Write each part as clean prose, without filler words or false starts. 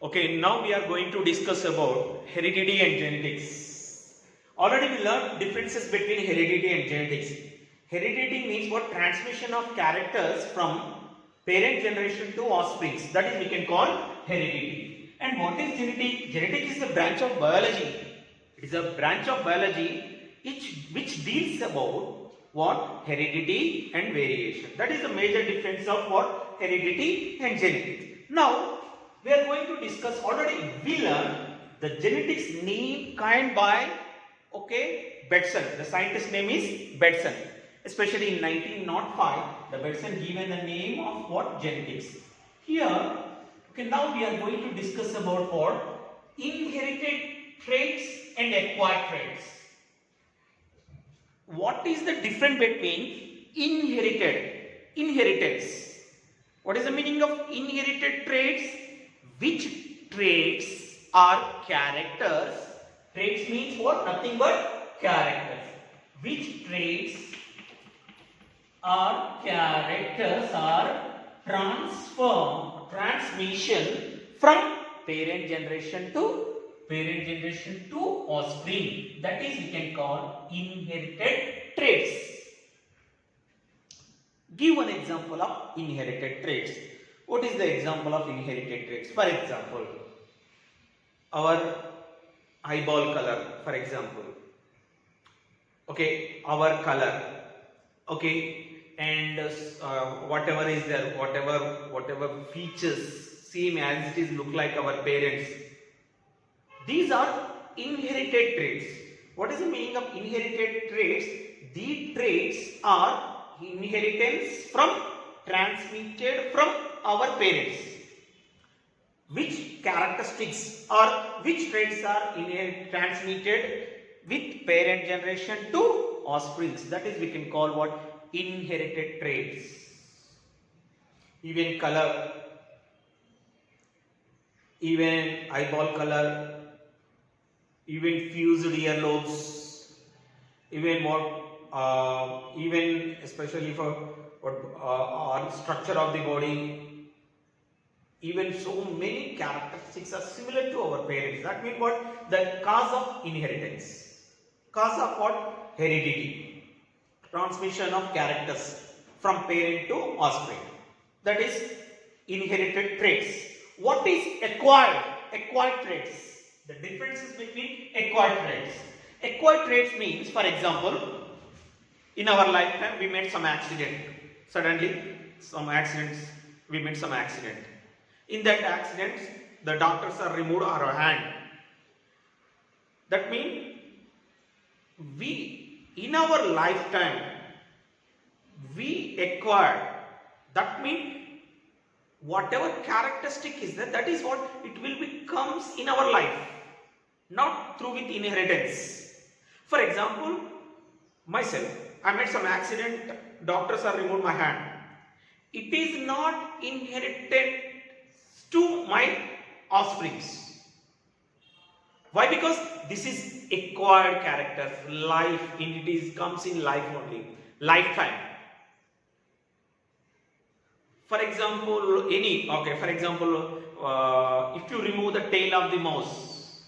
Okay, now we are going to discuss about heredity and genetics. Already we learned differences between heredity and genetics. Heredity means what? Transmission of characters from parent generation to offspring. That is we can call heredity. And what is genetic? Genetic is a branch of biology. It is a branch of biology which deals about what? Heredity and variation. That is the major difference of what? Heredity and genetics. Now we are going to discuss, already we learned the genetics name coined by Bateson. The scientist name is Bateson. Especially in 1905, the Bateson given the name of what? Genetics. Here, now we are going to discuss about what? Inherited traits and acquired traits. What is the difference between inheritance? What is the meaning of inherited traits? Which traits are characters? Traits means what? Nothing but characters. Which traits are characters are transmission from parent generation to offspring. That is we can call inherited traits. Give one example of inherited traits. What is the example of inherited traits? For example, our eyeball color, for example. Our color. And whatever is there, whatever features, same as it is look like our parents. These are inherited traits. What is the meaning of inherited traits? These traits are inheritance transmitted from our parents. Which characteristics or which traits are transmitted with parent generation to offsprings? That is we can call what? Inherited traits. Even color, even eyeball color, even fused earlobes, even even especially for what structure of the body, even so many characteristics are similar to our parents. That means what? The cause of inheritance, cause of what? Heredity, transmission of characters from parent to offspring. That is inherited traits. What is acquired traits? The differences between acquired traits. Acquired traits means, for example, in our lifetime we made some accident. Suddenly, we made some accident. In that accident, the doctors are removed our hand. That means in our lifetime, we acquired. That means whatever characteristic is there, that is what it will becomes in our life, not through with inheritance. For example, myself, I made some accident, doctors have removed my hand. It is not inherited to my offsprings. Why? Because this is acquired character, life, it comes in life only, lifetime. For example, if you remove the tail of the mouse,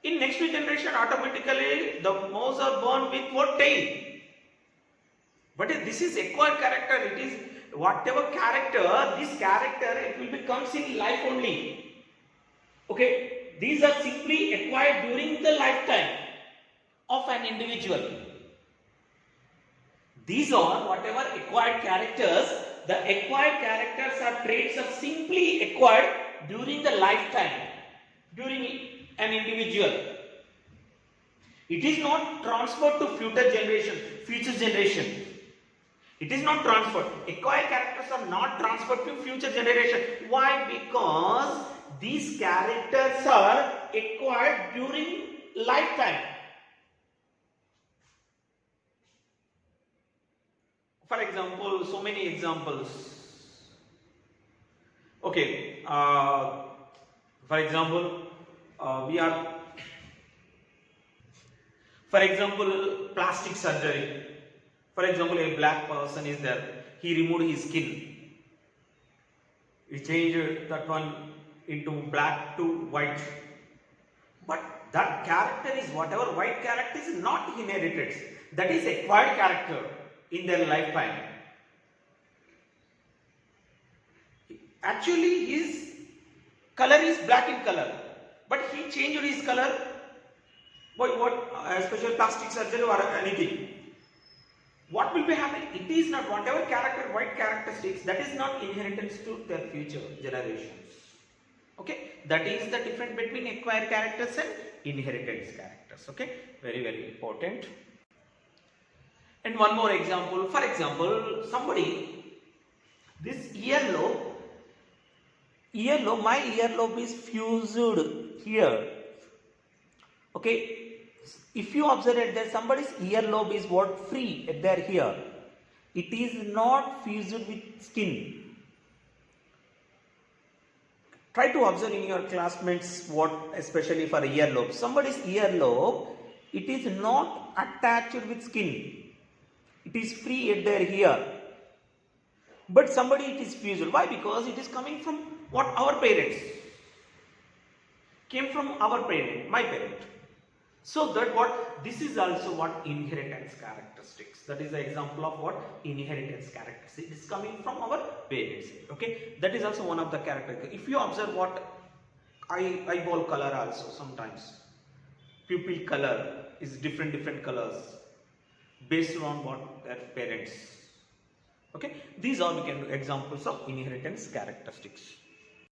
in next generation automatically the mouse are born with what? Tail. But this is acquired character. It is whatever character, this character it will becomes in life only. These are simply acquired during the lifetime of an individual. These are whatever acquired characters. The acquired characters are traits are simply acquired during the lifetime, during an individual. It is not transferred to future generation. It is not transferred. Acquired characters are not transferred to future generation. Why? Because these characters are acquired during lifetime. For example, so many examples. For example, plastic surgery. For example, a black person is there, he removed his skin, he changed that one into black to white. But that character is whatever white character is not inherited. That is acquired character in their lifetime. Actually his color is black in color, but he changed his color by what special plastic surgery or anything. What will be happening? It is not whatever character, white characteristics, that is not inheritance to their future generations. Okay, that is the difference between acquired characters and inheritance characters. Okay, very, very important. And one more example. For example, somebody, this earlobe, my earlobe is fused here. Okay, if you observe it, that somebody's earlobe is what free at their here. It is not fused with skin. Try to observe in your classmates what, especially for earlobe. Somebody's earlobe, it is not attached with skin. It is free at their here. But somebody it is fused. Why? Because it is coming from what our parents. Came from our parent, my parent. So that what, this is also what inheritance characteristics. That is the example of what inheritance characteristics. It is coming from our parents. Okay, that is also one of the characteristics. If you observe what eyeball color also sometimes, pupil color is different colors based on what their parents. Okay, these are we can do examples of inheritance characteristics.